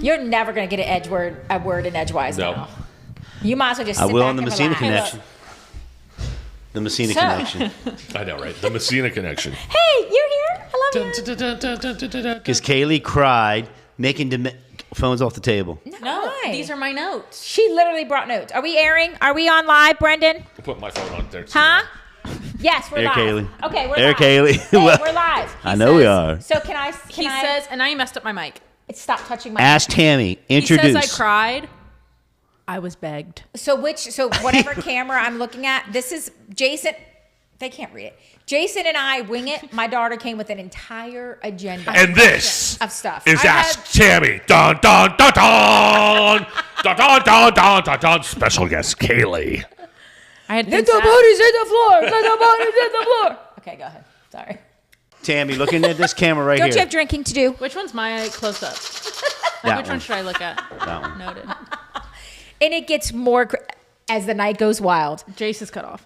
You're never going to get a word in edgewise now. You might as well just sit I will back on the and Messina relax. connection. The Messina connection. I know, right? The Messina connection. Hey, you're here. I love you. Because Kaylee cried, making phones off the table. No, Why? these are my notes. She literally brought notes. Are we airing? Are we on live, Brendan? I'll put my phone on there too. Huh? Yes, we're Here, live. Kaylee. Okay, we're Here, live. Kaylee. Hey, we're live. I know we are. So can I? He says, and now you messed up my mic. Stop touching my. Ask Tammy. Introduce. He says I cried. I was begged. So whatever camera I'm looking at, this is Jason. They can't read it. Jason and I wing it. My daughter came with an entire agenda. And this of stuff. is Ask Tammy. Dun, dun, dun, dun. Dun, dun, dun, dun, dun, dun. Special guest, Kaylee. I had Let the bodies hit the floor. Let the bodies hit the floor. Okay, go ahead. Sorry. Tammy, looking at this camera right Don't here. you have drinking to do? Which one's my close up? That Which one should I look at? That one. Noted. And it gets more as the night goes wild. Jace is cut off.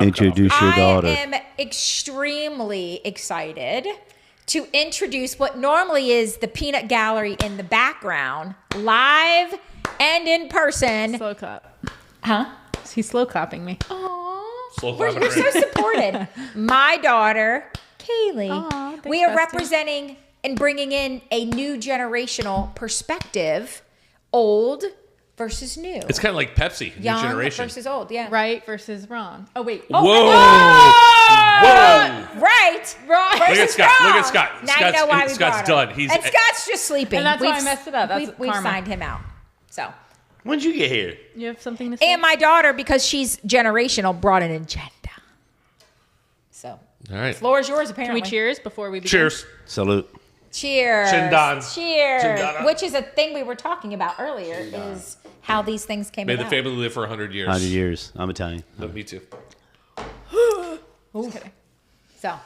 Introduce your daughter. I am extremely excited to introduce what normally is the Peanut Gallery in the background, live and in person. Slow clap. Huh? He's slow clapping me. Slow We're clapping so right. supported. My daughter, Kaylee. Aw, thanks, we are bestie. representing and bringing in a new generational perspective, old versus new. It's kind of like Pepsi, new Young generation. versus old, yeah. Right versus wrong. Oh, wait. Whoa! Whoa! Right, wrong Look at versus Scott. wrong. Look at Scott. Now you know why we Scott's brought him. done. He's And Scott's just sleeping. And that's why I messed it up. That's we've karma. signed him out. So, When'd you get here? You have something to say? and my daughter, because she's generational, brought an agenda. So, all right. floor is yours. Can Apparently. we cheers before we begin? Cheers. Salute. Cheers. Chindans. Cheers. Chindana. Which is a thing we were talking about earlier, is how these things came May the about. family live for 100 years. 100 years. I'm Italian. Me too. Just kidding. So, all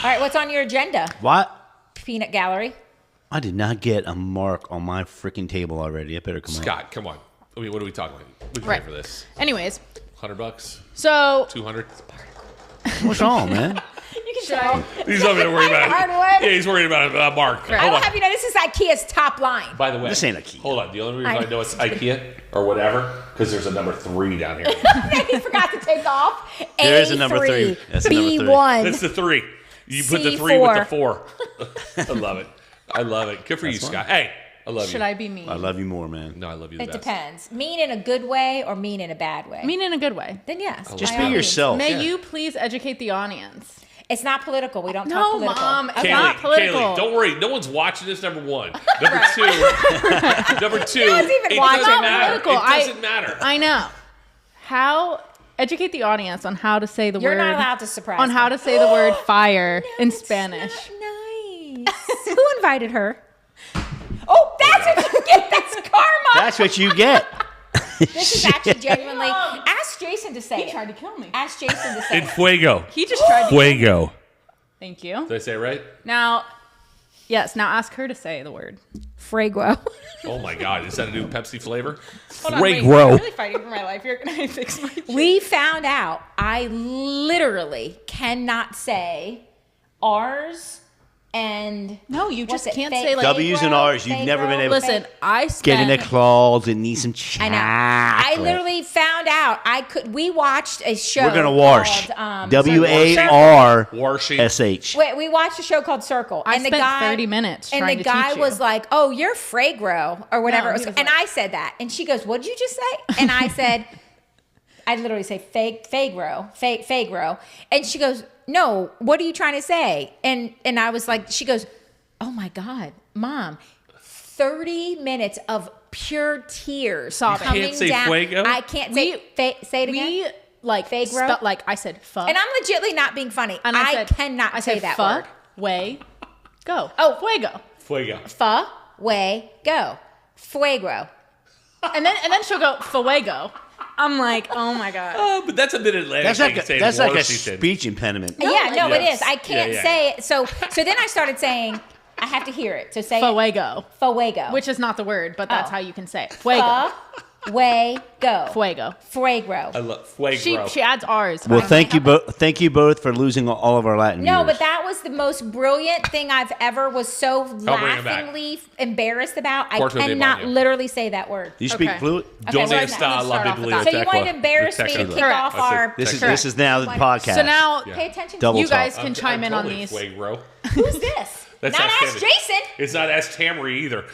right, what's on your agenda, What? Peanut Gallery? I did not get a mark on my freaking table already. I better come on. Scott, come on. I mean, what are we talking about? What did you Right. pay for this? Anyways, $100? so 200? What's wrong, man? You can tell. He's not even worried about it. Hardwood. Yeah, he's worried about Mark. I Hold will on. have you know, this is IKEA's top line. By the way, This ain't IKEA. Hold on. The only reason I know it's IKEA or whatever, because there's a number 3 down here. He forgot to take off. There is a number 3. That's a number 3. B1. That's the 3. You put the 3 with the C4. 4. I love it. I love it. Good for you, Scott. Hey, I love should you. I be mean? I love you more, man. No, I love you the It best. depends. Mean in a good way or mean in a bad way? Mean in a good way. Then yes. Just by be all means. yourself. May you please educate the audience? It's not political. We don't talk No, political. Mom. It's Okay. not political. Kaylee, don't worry. No one's watching this, number 1. Number 2. Number 2. No one's even it watching. doesn't Not matter. political. It doesn't matter. I know. How educate the audience on how to say the You're word. not allowed to surprise on me. how to say the word fire in It's Spanish. not nice. Who invited her? Oh, that's what you get. That's karma. That's what you get. This is actually genuinely. Ask Jason to say He it. tried to kill me. Ask Jason to say In it. fuego. He just tried to. Fuego. Thank you. Did I say it right? Now, yes. Now ask her to say the word. Frago. Oh my God. Is that a new Pepsi flavor? Hold on, wait. Fuego. I'm really fighting for my life. You're gonna fix my. We found out I literally cannot say R's and No, you what's just it? can't Fake- say like. W's and R's. You've Fake never been girl, able to Listen, fake- I get in the spent. claws and need some I know. chocolate. I literally found out I could. We watched a show. We're gonna wash. Called, WARSH. Wait, we watched a show called Circle, I and the spent guy 30 minutes and trying the to guy teach you. was like, "Oh, you're Fragro or whatever," No, it he was. was And like- I said that, and she goes, "What did you just say?" And I said, "I literally say Fagro," and she goes, "No, what are you trying to say?" And I was like, she goes, "Oh my God, Mom, 30 minutes of pure tears Sobbing. coming Can't say down. fuego? I can't say say it again." We like Fagro? like I said pho. And I'm legitimately not being funny. And I said, cannot I say said that pho, word. way, go. Oh. fuego. Fuego. Go. Fuego. And then she'll go fuego. I'm like, oh my God. Oh, but that's a mid-Atlantic That's thing. like saying a worse, he said. speech impediment. Yeah, no, it Yes. is. I can't Yeah. say it. So then I started saying, I have to hear it. So say Fuego. Fuego. Which is not the word, but that's Oh. how you can say it. Fuego. Fuego. Fuego. I love fuego. She adds R's. Well, thank you both. Thank you both for losing all of our Latin. No, viewers. but that was the most brilliant thing I've ever was so bring it back. laughingly embarrassed about. I Quarto de cannot baño. literally say that word. Do you speak Okay. fluent? Okay, Donde so está start la off with biblioteca? that. So you want to embarrass me to kick Correct. off our... This is now the podcast. So now, Pay attention Double to you talk. guys can chime in on totally these. Fuego. Who's this? That's Not Ask Ask Tammy. Jason. It's not Ask Tammy either.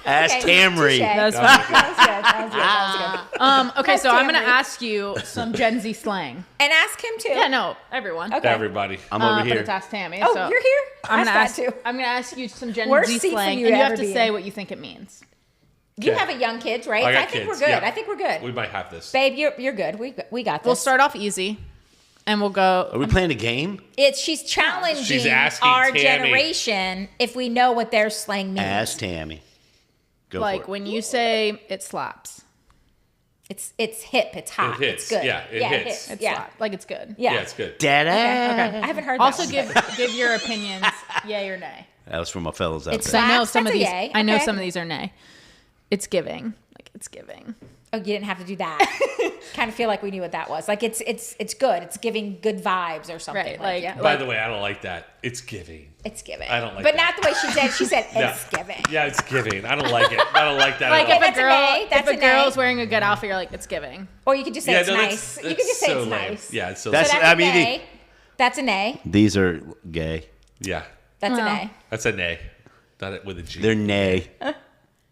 Ask Okay, Tamry. touche. That's That was good. That was good. Okay, so I'm going to Tammy. ask you some Gen Z slang. And ask him too. Yeah, no, everyone. Okay. Everybody. I'm over But here. it's Ask Tammy. Oh, so you're here? I'm Ask gonna that too. I'm gonna ask you some Gen Worst Z seat for slang, you and to you have ever to be say in. what you think it means. You Okay. have a young kids, right? I got think kids, we're good. yeah. I think we're good. We might have this. Babe, you're good. We got this. We'll start off easy, and we'll Are go. we playing a game? She's challenging She's asking our Tammy. generation if we know what their slang means. Ask Tammy. Go Like for it. when you say it slaps, It's hip. It's hot. It hits. It's good. Yeah, it hits. it Yeah. slaps. Like it's good. Yeah. Yeah, it's good. Dada. Okay. I haven't heard Also, that. give your opinions, yay or nay. That was from my fellows out It's there. I know Slaps, some of that's a these. yay. I know Okay. some of these are nay. It's giving. Like it's giving. Oh, you didn't have to do that. Kind of feel like we knew what that was. Like it's good. It's giving good vibes or something. Right, Like, like- yeah. By the way, I don't like that. It's giving. It's giving. I don't like but that. not the way she said. She said Yeah. it's giving. Yeah, it's giving. I don't like it. I don't like that Like at all. if a that's a girl, nay. That's if a a girl's nay. wearing a good outfit, you're like it's giving. Or you could just say it's no, nice. You could just say so it's lame. nice. Yeah, it's so That's- So lame. that's I a mean, nay. That's a nay. These are gay. Yeah, That's a Well. nay. that's a nay. Not it with a G. They're nay.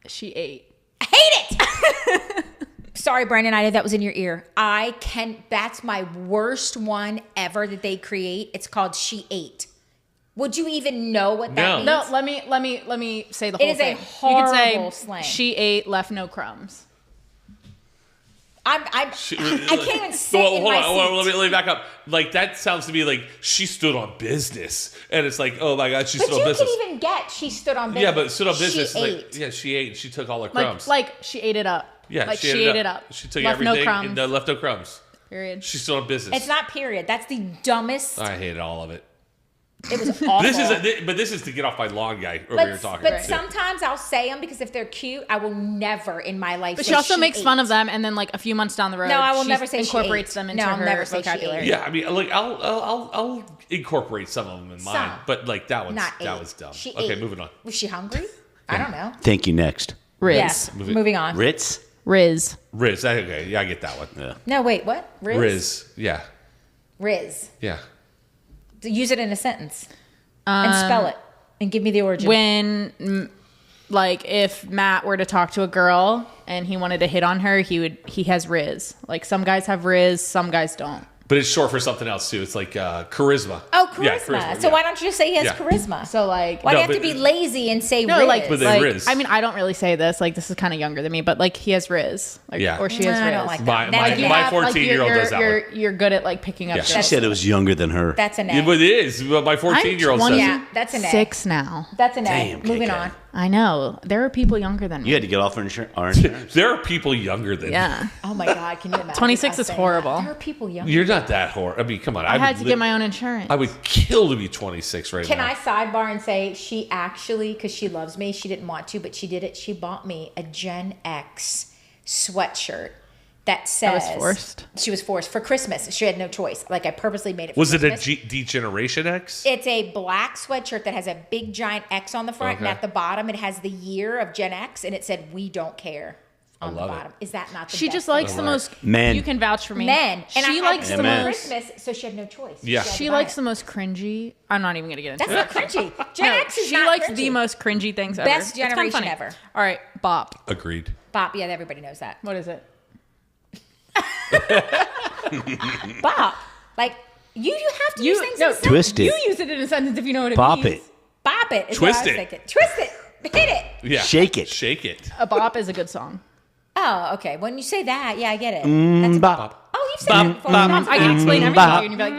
She ate. I hate it. Sorry, Brandon. I know that was in your ear. That's my worst one ever that they create. It's called She Ate. Would you even know what that No. means? No, let me say the It whole is a thing. You could horrible say slang. she ate, left no crumbs. I can't even sit in hold my on. seat. Let me back up. Like that sounds to me like she stood on business, and it's like, oh my god, she But stood you on business. can even get she stood on business. Yeah, but stood on business. She Like, ate. yeah, she ate. She took all her crumbs. Like she ate it up. yeah, like she ate it up. She took left everything no crumbs. and left no crumbs. Period. She stood on business. It's not period. That's the dumbest. I hated all of it. It was awful. This is to get off my lawn guy over here talking. But sometimes I'll say them because if they're cute, I will never in my life. But say she also makes ate. fun of them, and then like a few months down the road, No, I will she never say she incorporates ate. them into No, I'll her never say she vocabulary. ate. yeah, I mean, like I'll incorporate some of them in mine, Some. but like that was Not that ate. was dumb. She Okay, ate. moving on. Was she hungry? I don't know. Thank you. Next. Riz, Yes. Moving on. Ritz. Riz. Riz, okay, yeah, I get that one. Yeah. No, wait. What? Riz, yeah, Riz. yeah. Use it in a sentence and spell it and give me the origin. When like if Matt were to talk to a girl and he wanted to hit on her, he has Riz. Like some guys have Riz, some guys don't. But it's short for something else too. It's like charisma. Oh, charisma. Yeah, charisma. So yeah. why don't you just say he has Yeah. charisma? So like Why do No, you have to but- be lazy and say no, Riz? like, But they like Riz. I mean, I don't really say this. Like this is kind of younger than me, but like he has Riz, like, Yeah. or she has Riz. I don't like that. My- That's my- a nay. my have, 14-year-old does that You're good at like picking up. Yeah. She girls. said it was younger than her. That's a nay. Yeah, but it is. Well, my 14-year-old says. Yeah, that's a nay. 6 now. That's a nay. Damn, Moving KK. on. I know there are people younger than me. You had to get off our insurance. There are people younger than Yeah, Oh my God, can you imagine? 26 us is saying horrible. that? There are people young. You're not that horrible. I mean, come on. I had would to li- get my own insurance. I would kill to be 26 right Can now. I sidebar and say she actually, because she loves me, she didn't want to, but she did it. She bought me a Gen X sweatshirt that says was forced? She was forced for Christmas. She had no choice. Like I purposely made it. For Was it a Christmas. Degeneration X? It's a black sweatshirt that has a big giant X on the front, and Okay. at the bottom it has the year of Gen X, and it said "We don't care" on the love it. bottom. Is that not the She best just thing? likes the most Men. You can vouch for me. men, and she I likes had the it for Amen. most. Christmas, so she had no choice. Yeah. had to She buy likes it. the most cringy. I'm not even gonna get into That's it. not cringy. Gen No, X is she not likes cringy. the most cringy things ever. Best It's kinda generation funny. ever. All right, bop. Agreed. Bop. Yeah, everybody knows that. What is it? Bop. Like you have to use things in a sentence. Twist it. You use it in a sentence if you know what it Bop means. it. Bop it. Is Twist what I was it. thinking. Twist it. Hit it. Yeah. Shake it. Shake it. A bop is a good song. Oh, okay. When you say that, yeah, I get it. That's a Bop. Oh, you've said that before. I can explain everything to you, and you'd be like,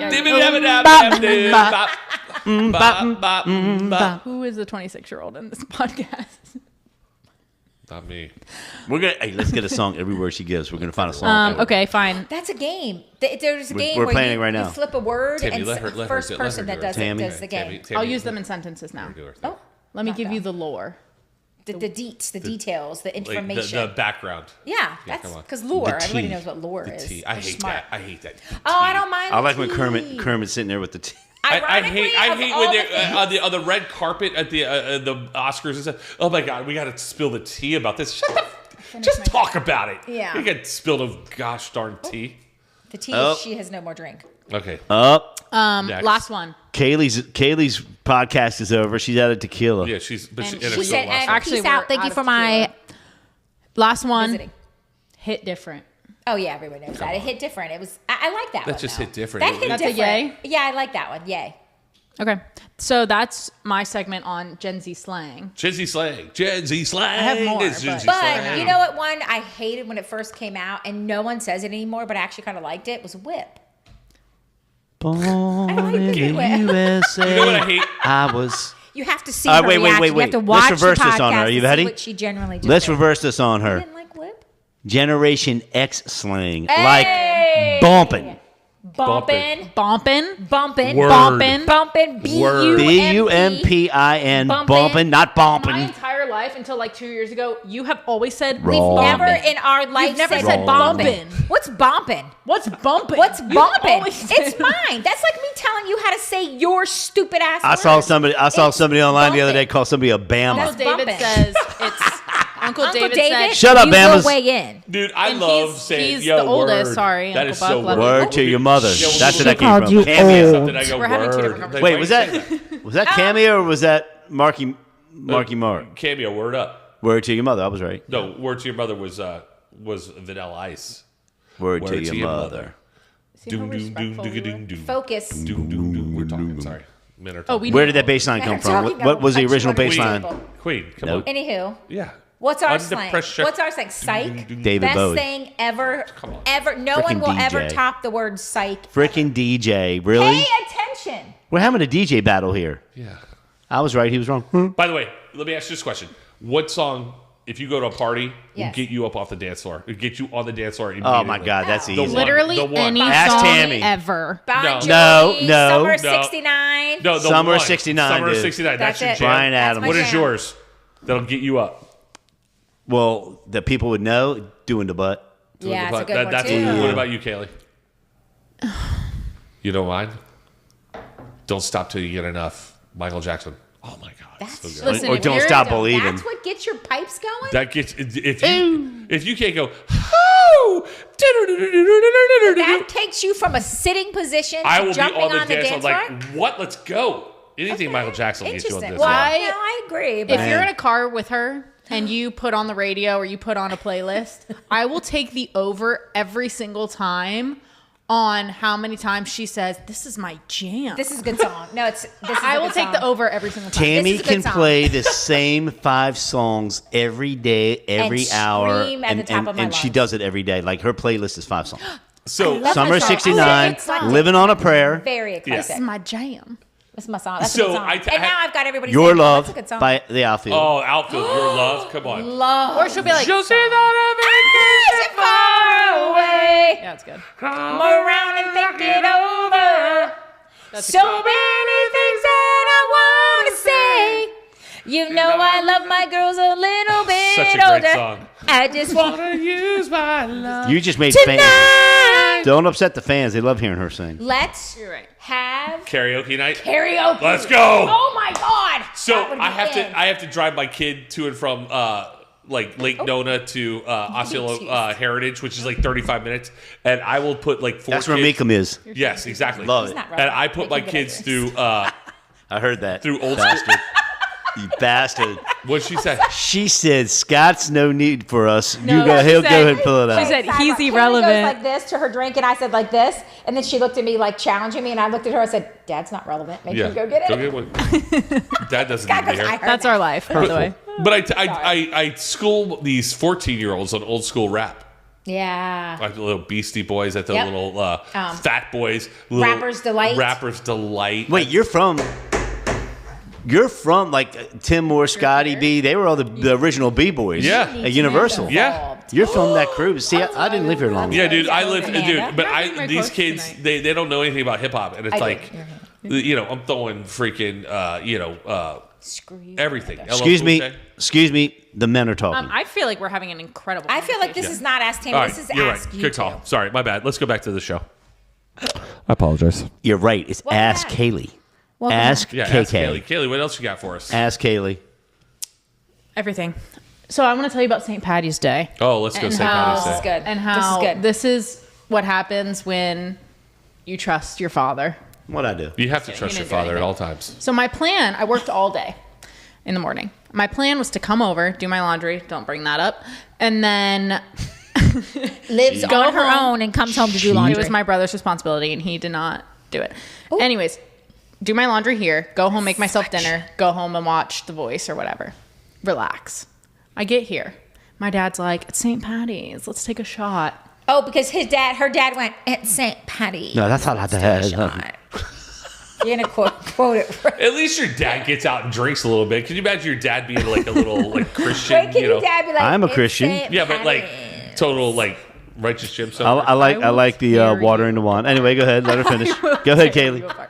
yeah. Who is the 26-year-old in this podcast? Not me. Let's get a song every word she gives. We're gonna find a song. Okay, fine. That's a game. There's a game we're where playing you, it right you now. flip a word Tammy, and let her first do it. person Let her that do it. does it Tammy. does the game. Tammy, I'll use them in sentences now. do her thing. Oh, Let me Not give bad. you the lore. The deets, the details, the Like information. the background. Yeah, that's come on. because lore. The Everybody tea. knows what lore The is. tea. I They're hate smart. that. I hate that. Oh, I don't mind. I like the when tea. Kermit's sitting there with the tea. I Ironically, hate of when all they're the things- on the red carpet at the Oscars and stuff. Oh my God, we got to spill the tea about this. Just talk about it. Yeah. You get spilled of gosh darn tea. The tea. Oh. She has no more drink. Okay. Up. Next. Last one. Kaylee's podcast is over. She's out of tequila. Yeah, she's And she She said, and Actually, peace out. we're Thank out you of for my tequila. Last one. visiting. Hit different. Oh yeah, everyone knows that. It hit different. It was. I like that. That one, just though. hit different. That hit That's a different. yay? Yeah, I like that one. Yay. Okay. So that's my segment on Gen Z slang. Gen Z slang. Gen Z slang. I have more, It's Gen but- Z But slang. you know what one I hated when it first came out, and no one says it anymore, but I actually kind of liked it, was whip. Born like in the the way- USA. You know what I hate? I was. You have to see All right, her wait, wait, reaction. wait, You wait. have to Let's watch reverse the this on her. podcast Are you to see ready? what she generally just Let's did. reverse this on You her. didn't like whip? Generation X slang. Hey! Like bumping. Bumping. Bumpin'. Bumping. Word. Bumping. Bumping. Word. Bumpin. Bumping, not My bumping. entire life until like 2 years ago, you have always said We've Wrong. never in our life never said said bumping. bumpin'. What's bumping? What's bumping? What's You've bumping? always said- It's mine. That's like me telling you how to say your stupid ass. I saw words. somebody It's online the other day bumping. call somebody a That's Bama. Uncle David bumping. says it's Uncle David said Shut up, you Bamas. will weigh in. Dude, I And love he's- saying, he's yo, the oldest, word. sorry, That Uncle is Buck, so love word. you. Word to your mother. Yeah, That's what that came called from. you Cameo. old. Something I go, We're having two word. different Like, Wait, why was you that say was that Cameo or was that Marky Mark? Cameo, word up. Word to your mother. I was right. No, word to your mother was Vanilla Ice. Word to your mother. See how Doom, doom, doom, respectful we doom, were? doom, Focus. doom, doom, doom. We're talking. Sorry, men are Oh, talking. we Where did that bass line come from? What was the original bass line? Queen, come Nope. on. Anywho, Yeah. what's our Under slang? pressure. What's our slang? Psych. David Best Bowie. thing ever. Come on. Ever. No one Frickin' will ever DJ. top the word psych. Frickin' DJ. Really? Pay attention. We're having a DJ battle here. Yeah. I was right. He was wrong. By the way, let me ask you this question: what song, if you go to a party, will Yes. get you up off the dance floor? It'll get you on the dance floor Oh immediately. my God, that's The easy. one. Literally The one. any Ask song Tammy. ever. Bon No. Jovi, No. Summer No. 69. No, the Summer one. 69, Summer dude. 69. That's That's your it. jam. Bryan That's Adams. my What is jam. yours? That'll get you up. Well, that people would know doing the butt. Yeah, it's a good one That's too. What about you, Kaylee? You don't mind? Don't stop till you get enough. Michael Jackson. Oh my God. That's so good. Listen, Or if don't you're- stop believing. That's what gets your pipes going. That gets if you can't go That takes you from a sitting position to I will be jumping on the dance floor. floor like what? Let's go. Anything Okay. Michael Jackson will get you on Interesting. this. Well, Yeah. no, I agree. But If you're in a car with her and you put on the radio or you put on a playlist, I will take the over every single time on how many times she says, "This is my jam." this is a good song. No, it's this is I a will good take song. the over every single time. Tammy This is a good can song. play the same 5 songs every day, every And hour, scream at the top of my and she lungs. does it every day. Like her playlist is 5 songs. So love Summer that song. '69, It's like- Living on a Prayer, Very eclectic. This is my jam. That's my song. That's a So good song. I- And now I've got everybody Your saying, oh, Love that's a good song. by The Outfield. oh, Outfield, your love. Come on. Love. Or she'll be like, Just on a vacation far away. yeah, it's good. Come around and think it over. That's So many things that I want to say. You know I love my girls a little bit Such a great older. song. I just want Wanna use my love. You just made fans. tonight. Don't upset the fans. They love hearing her sing. Let's You're right. have Karaoke night. karaoke. Let's go. Oh my God. So That would be I have in. to drive my kid to and from like Lake Nona to Osceola Jeez. Heritage, which is like 35 minutes, and I will put like 4 That's where kids. Meekum is. Yes, exactly. Love He's it. not And relevant. I put They my can get kids over through I heard that. Through old bastard. You bastard. what'd she say? She said, Scott's no need for us. No, you go, she he'll said- go ahead and fill it she out. said, Sidebar. he's Kaylee irrelevant. goes like this to her drink, and I said like this, and then she looked at me like challenging me, and I looked at her. I said, "Dad's not relevant. Make him go get it." Go get one. Dad doesn't Scott need to goes, hear. "I heard That's that." our life, by the way. But I school these 14-year-olds on old school rap. Yeah. Like the little Beastie Boys, at the Yep. little Fat Boys. Little Rapper's Delight. Rapper's Delight. Wait, you're from like Tim Moore, Scotty B. They were all the original B-boys. Yeah. At Universal. Yeah. You're from that crew. See, I didn't live here long. Yeah, dude, I live, Amanda. dude, but You're having my these coach kids, tonight. they don't know anything about hip hop, and it's I do. like, You're you know, I'm throwing freaking, Screw you. Everything. Excuse LL me. Cool J. Excuse me. The men are talking. I feel like we're having an incredible. I feel like this is not Ask Tammy. All right, This is you're Ask right. You Good Two. call. Sorry, my bad. Let's go back to the show. I apologize. You're right. It's Welcome Ask back. Kaylee. Welcome Ask Yeah, KK. ask Kaylee. Kaylee, what else you got for us? Ask Kaylee. everything. So I want to tell you about St. Patty's Day. Oh, let's go And St. how- Patty's This is Day. good. And This how is good. this is what happens when you trust your father. What'd I do? You have to trust you your didn't do father at anything. all times. So my plan, I worked all day in the morning. My plan was to come over, do my laundry, don't bring that up, and then Lives Go on her home. own and comes home to do it laundry. was my brother's responsibility and he did not do it. Anyways, do my laundry here, go home, make myself dinner, go home and watch The Voice or whatever. Relax. I get here. My dad's like, it's St. Patty's, let's take a shot. Oh, because her dad went, it's St. Patty. No, that's all I had. You're going to quote it right. At least your dad gets out and drinks a little bit. Can you imagine your dad being like a little like Christian? Wait, can you know? your dad be like, I'm a "It's Christian." St. Yeah, but like Patty's"? total like righteous Jim. I like the watering the wand. Anyway, go ahead. Let her finish. Go ahead, Kaylee.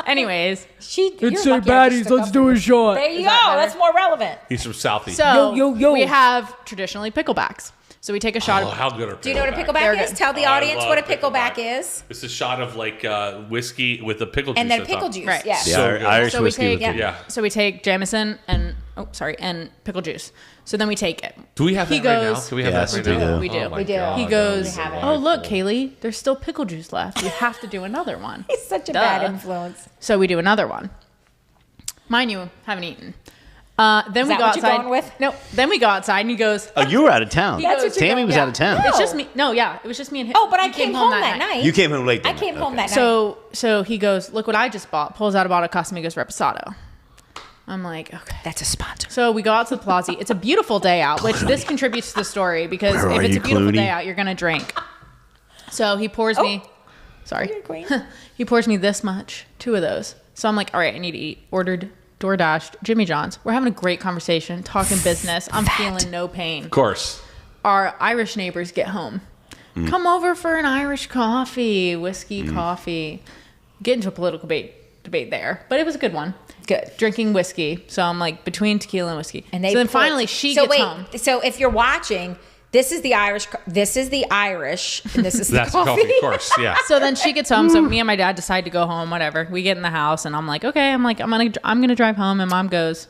Anyways, You're lucky I just stuck up for you. shot. There you go. that better? That's more relevant. He's from Southie. So Yo. we have traditionally picklebacks. So we take a shot oh, of how good are Do you know what a They're pickleback is? good. Tell the Oh, I audience love what a pickleback pickleback. is. It's a shot of like whiskey with the pickle juice. And then on top. pickle juice. Right. Yes. The So good. Irish So we whiskey take with it. Yeah. So we take Jameson and and pickle juice. So then we take it. Do we have He that right now? goes- Can we have Yes, that right we now? do. We do. Oh my We do. God, He We goes, have it. oh look, Kaylee, there's still pickle juice left. You have to do another one. He's such a Duh. bad influence. So we do another one. Mind you, haven't eaten. Then we that go what you're outside. going with? No. Then we go outside and he goes, Oh, you were out of town. That's what you're Tammy going- was yeah. out of town. it's just me. No, yeah, it was just me and him. Oh, but I He came home that night. You came home late. I that came night. home Okay. that night. So he goes, look what I just bought. Pulls out a bottle of Casamigos Reposado. I'm like, okay. That's a sponsor. So we go out to the plaza. It's a beautiful day out, which this contributes to the story because Where if are it's you, a beautiful Clooney? day out, you're gonna drink. So he pours me. Sorry. You're queen. He pours me this much, 2 of those. So I'm like, all right, I need to eat. Ordered DoorDash, Jimmy John's. We're having a great conversation, talking business. I'm feeling no pain. Of course. Our Irish neighbors get home. Come over for an Irish coffee, whiskey coffee. Get into a political debate there, but it was a good one. Good. Drinking whiskey. So I'm like between tequila and whiskey. And they so then put- finally she so gets wait, home. So if you're watching, this is the Irish, and this is the That's coffee. coffee, of course. Yeah. So then she gets home. So me and my dad decide to go home. Whatever. We get in the house, and I'm like, okay. I'm gonna drive home. And Mom goes,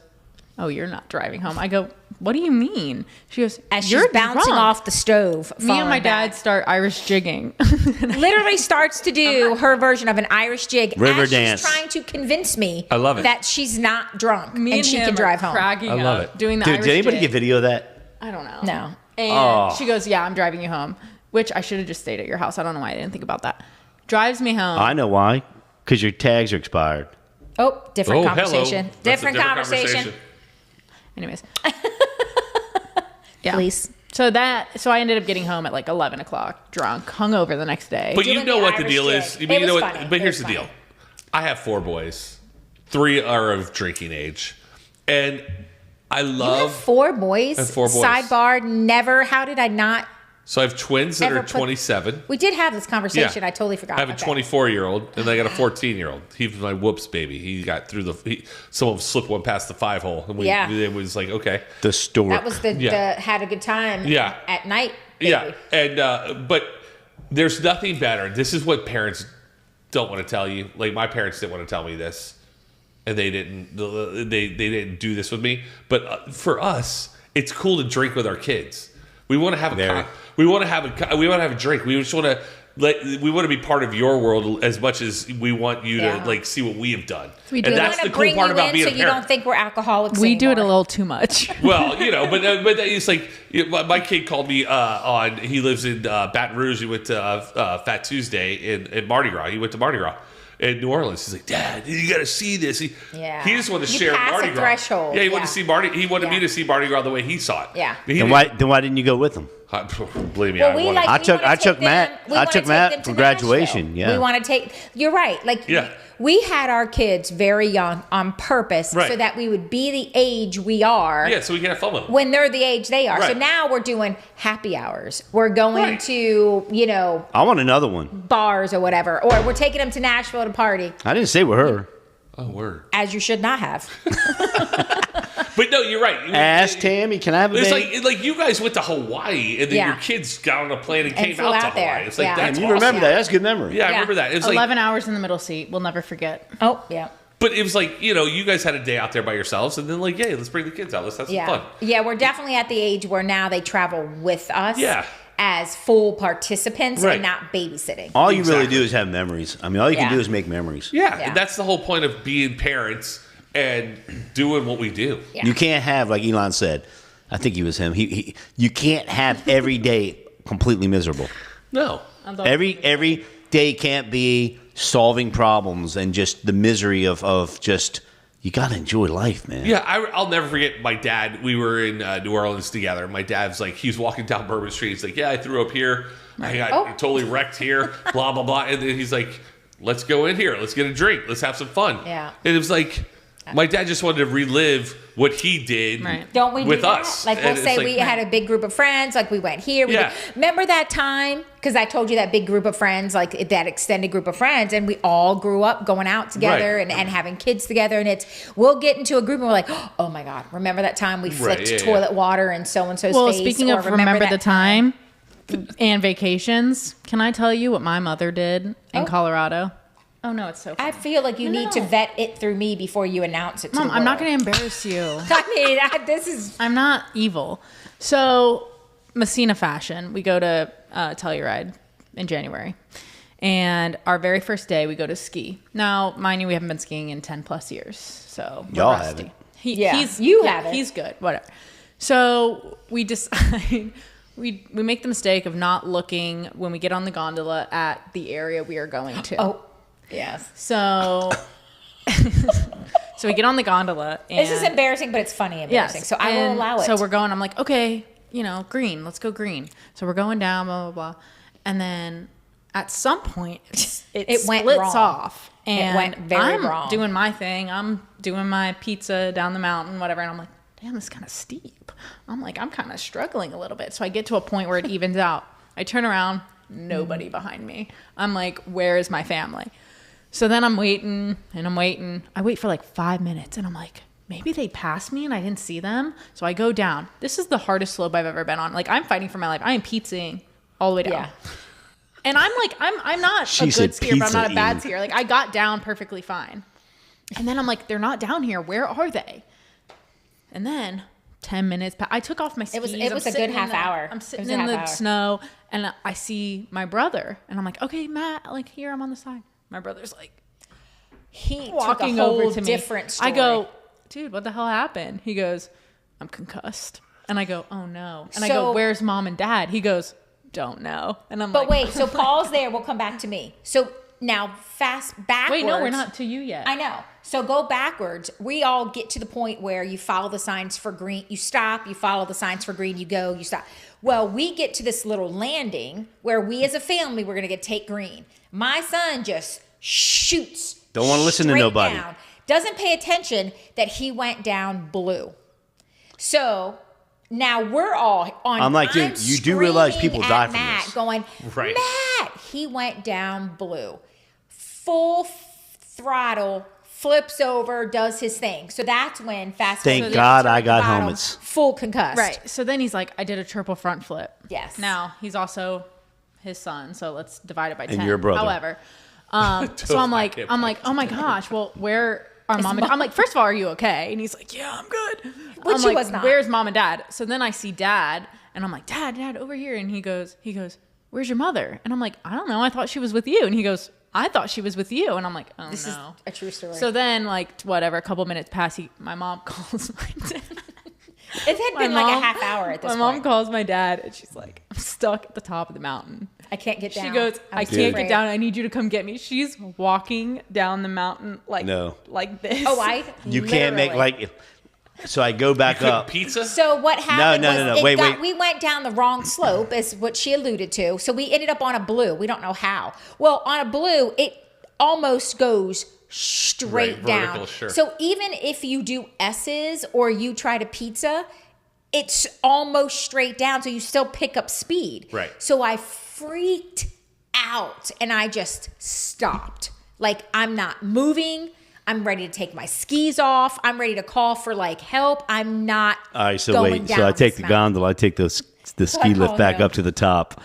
oh, you're not driving home. I go, what do you mean? She goes, As she's you're bouncing drunk. off the stove. Me and my falling dad back. start Irish jigging. literally starts to do her version of an Irish jig. River as dance. She's trying to convince me I love it. that she's not drunk Me and she him can are drive home. cracking I love up, it. doing the Dude, Irish did anybody jig. get video of that? I don't know. No. And she goes, yeah, I'm driving you home, which I should have just stayed at your house. I don't know why I didn't think about that. Drives me home. I know why. Because your tags are expired. Oh, different Oh, conversation. hello. That's a Different conversation. Anyways. Yeah. Please. So I ended up getting home at like 11 o'clock, drunk, hungover the next day. But you Doing know the what the Irish deal jig. is. It You know was what? funny. But It here's was the deal. funny. I have 4 boys. 3 are of drinking age, and I You have love. 4 boys. I have 4 boys. Sidebar, never. How did I not? So I have twins that Ever are put- 27. We did have this conversation. I totally forgot. I have a Okay. 24-year-old, and I got a 14-year-old. He was my whoops baby. He got through someone slipped one past the 5-hole, and it was like, okay. The store. That was the Yeah. had a good time Yeah. at night. Baby. Yeah, and but there's nothing better. This is what parents don't want to tell you. Like my parents didn't want to tell me this, and they didn't. They didn't do this with me. But for us, it's cool to drink with our kids. We want to have we want to have a drink. We just want to we want to be part of your world as much as we want you Yeah. to like see what we have done. We do and it. that's I the wanna cool bring part you about in being so a you parent. don't think we're alcoholics. we do it a anymore. little too much. Well, but it's like my kid called me on. He lives in Baton Rouge. He went to Fat Tuesday in Mardi Gras. He went to Mardi Gras in New Orleans. He's like, Dad, you got to see this. He just wanted to You share pass Mardi a Gras. threshold. Yeah, he wanted to see Mardi. He wanted me Yeah. to see Mardi Gras the way he saw it. Yeah. He Then why didn't you go with them? Believe me, Well, I we wanted. like. I we took- wanna I take took them- Matt- we I wanna took take Matt them to for graduation, Nashville. yeah. We want to take. You're right. Like Yeah. we had our kids very young on purpose, Right. so that we would be the age we are. Yeah, so we can have fun with them. When they're the age they are. So Right. now we're doing happy hours. We're going Right. to, I want another one. bars or whatever. Or we're taking them to Nashville to party. I didn't say with her. Oh, word. As you should not have. But no, you're right. Ask Tammy, can I have a It's baby? like you guys went to Hawaii and then Yeah. your kids got on a plane and came flew out to out there. Hawaii. It's like, Yeah. that's You awesome. remember that? That's a good memory. Yeah, I Yeah. remember that. It was like, 11 hours in the middle seat. We'll never forget. Oh, yeah. but it was like, you guys had a day out there by yourselves and then like, hey, let's bring the kids out. Let's have some Yeah. fun. Yeah, we're definitely at the age where now they travel with us Yeah. as full participants Right. and not babysitting. All you really Exactly. do is have memories. I mean, all you can Yeah. do is make memories. Yeah, Yeah. and that's the whole point of being parents and doing what we do. Yeah. You can't have, like Elon said, I think he was him. You can't have every day completely miserable. No. Every day can't be solving problems and just the misery of just, you got to enjoy life, man. Yeah, I'll never forget my dad. We were in New Orleans together. My dad's like, he's walking down Bourbon Street. He's like, yeah, I threw up here. I got Oh. totally wrecked here, blah, blah, blah. And then he's like, let's go in here. Let's get a drink. Let's have some fun. Yeah. And it was like, my dad just wanted to relive what he did Right. Don't we with do that? us. Like, we'll And it's say like, we had a big group of friends, like we went here. Yeah. Remember that time? Because I told you that big group of friends, like that extended group of friends, and we all grew up going out together Right. and having kids together. And we'll get into a group and we're like, oh my God, remember that time we flicked yeah, toilet water in so-and-so's Well, face? speaking Or of remember the that time and vacations, can I tell you what my mother did in Colorado? Oh, no, it's so funny. I feel like you need to vet it through me before you announce it to Mom, the I'm not world. going to embarrass you. I mean, this is... I'm not evil. So, Messina fashion, we go to Telluride in January. And our very first day, we go to ski. Now, mind you, we haven't been skiing in 10 plus years. So, we're Y'all rusty. haven't. Yeah, you haven't. He's good, whatever. So, we decide... We make the mistake of not looking when we get on the gondola at the area we are going to. Oh, yes. So, so we get on the gondola. And This is embarrassing, but it's funny embarrassing. So I will and allow it. So we're going. I'm like, okay, green. Let's go green. So we're going down, blah blah blah, and then at some point it went splits wrong. off, and went very I'm wrong. doing my thing. I'm doing my pizza down the mountain, whatever, and I'm like, damn, this is kind of steep. I'm like, I'm kind of struggling a little bit. So I get to a point where it evens out. I turn around, nobody behind me. I'm like, where is my family? So then I'm waiting and I'm waiting. I wait for like 5 minutes and I'm like, maybe they passed me and I didn't see them. So I go down. This is the hardest slope I've ever been on. Like, I'm fighting for my life. I am pizzaing all the way down. Yeah. And I'm like, I'm not She a said good skier, but I'm not a bad pizza-ing. skier. Like, I got down perfectly fine. And then I'm like, they're not down here. Where are they? And then 10 minutes I took off my skis. It was a good half hour. I'm It sitting was a in half the hour. snow and I see my brother and I'm like, okay, Matt, like here, I'm on the side. My brother's like He walking took a whole over to me. different story. I go, dude, what the hell happened? He goes, I'm concussed. And I go, oh no. And I go, So- where's mom and dad? He goes, don't know. And I'm But like, wait, so pause there. We'll come back to me. So now fast backwards. wait, no, we're not to you yet. I know. So go backwards. We all get to the point where you follow the signs for green. You stop. You follow the signs for green. You go. You stop. Well, we get to this little landing where we as a family, we're going to take green. My son just shoots. Don't wanna listen to straight nobody. down. Doesn't pay attention that he went down blue. So now we're all on. I'm like, dude, you do realize people screaming die at from Matt, this. Going, Right. Matt, he went down blue. Full throttle, flips over, does his thing. So that's when fast Thank forward God to the I got bottom, helmets. Full concussed. Right. So then he's like, I did a triple front flip. Yes. Now he's also his son, so let's divide it by 10. your brother. However, so I'm like, oh my gosh, well, where are mom and I'm like, first of all, are you okay? And he's like, yeah, I'm good. Which I'm he like, was not. Where's mom and dad? So then I see dad, and I'm like, dad, over here. And he goes, where's your mother? And I'm like, I don't know. I thought she was with you. And he goes, I thought she was with you. And I'm like, oh This no. is a true story. So then, like, whatever, a couple minutes pass, my mom calls my dad. it had been like a half hour at this My point. mom calls my dad, and she's like, I'm stuck at the top of the mountain. I can't get down. She goes, I was can't afraid. get down. I need you to come get me. She's walking down the mountain like this. Oh, I. You can't make literally. So I go back up. Pizza? So what happened no. was Wait. we went down the wrong slope, is what she alluded to. So we ended up on a blue. We don't know how. Well, on a blue, it almost goes straight Right, down. vertical, sure. So even if you do S's or you try to pizza, it's almost straight down. So you still pick up speed. Right. So I freaked out and I just stopped. Like, I'm not moving. I'm ready to take my skis off. I'm ready to call for like help. I'm not. All right, so going wait. down So I take this the mountain. gondola. I take the ski lift calling back you. up to the top,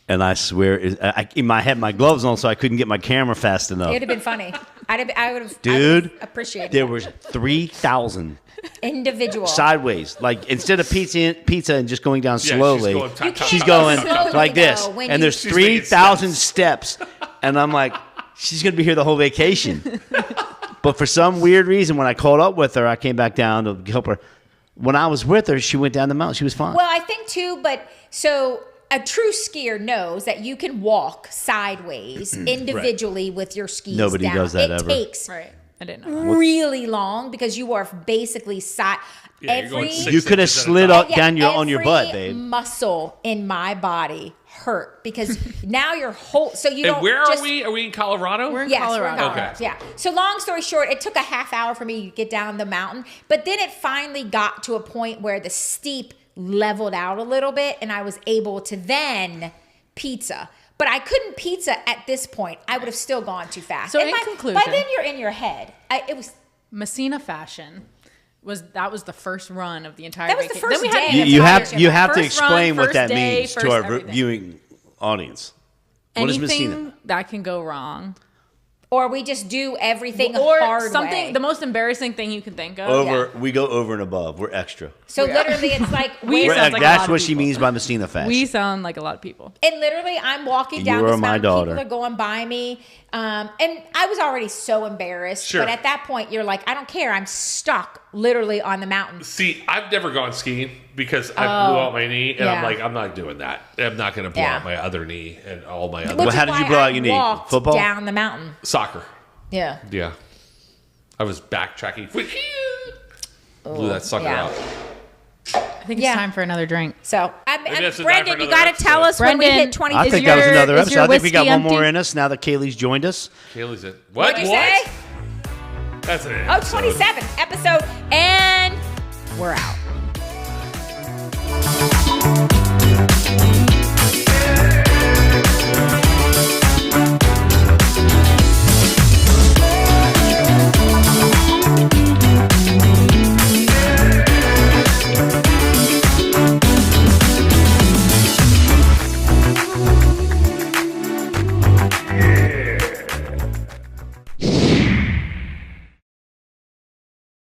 and I swear, I had my gloves on, so I couldn't get my camera fast enough. It'd have been funny. I would have. Dude, appreciated there it. was 3,000 Individual. sideways. Like instead of pizza and just going down she's slowly, going top, top, she's top. going Slowly, like this, though, when and you- there's She's making 3,000 steps, and I'm like, she's gonna be here the whole vacation. But for some weird reason, when I caught up with her, I came back down to help her. When I was with her, she went down the mountain. She was fine. Well, I think too, but so a true skier knows that you can walk sideways individually with your skis Nobody down. does that it ever. takes Right. I didn't know. really long because you are basically Yeah, you're going every 6 you could have inches at a slid time. up down on your butt, every babe. muscle in my body hurt because now your whole so you And don't. where just, are we? Are we in Colorado? We're in Yes, we're in Colorado. Colorado. Okay. Yeah. So long story short, it took a half hour for me to get down the mountain, but then it finally got to a point where the steep leveled out a little bit, and I was able to then pizza. But I couldn't pizza at this point. I would have still gone too fast. So And in by conclusion- then you're in your head. It was. Messina Fashion was the first run of the entire. That was the vacation. first Then we had day. the You entire- have to first run, explain what first that day, means to first our everything. viewing audience. What is Anything Messina? that can go wrong, Or we just do everything or hard something. way. The most embarrassing thing you can think of. We go over and above. We're extra. So literally, it's like We where- sounds like a That's lot of what she people. means by Messina fashion. We sound like a lot of people. and literally, I'm walking You down are this my mountain. daughter. People are going by me, and I was already so embarrassed. Sure. But at that point, you're like, I don't care. I'm stuck literally on the mountain. See, I've never gone skiing because I blew out my knee, and I'm yeah. like, I'm not doing that. I'm not going to blow Yeah. out my other knee and all my other Which is how did you why blow I out your knee? walked Football? down the mountain. soccer. Yeah. Yeah, I was backtracking. Blew that sucker yeah. out. I think it's Yeah. time for another drink. So, that's a Brendan, time you for another got to tell episode. us when we Brendan, hit 20. I Is think that was your- another is episode. your I think we got whiskey one more empty? in us now that Kaylee's joined us. Kaylee's it. What? What'd you What? say? That's an Oh, 27 episode, and we're out.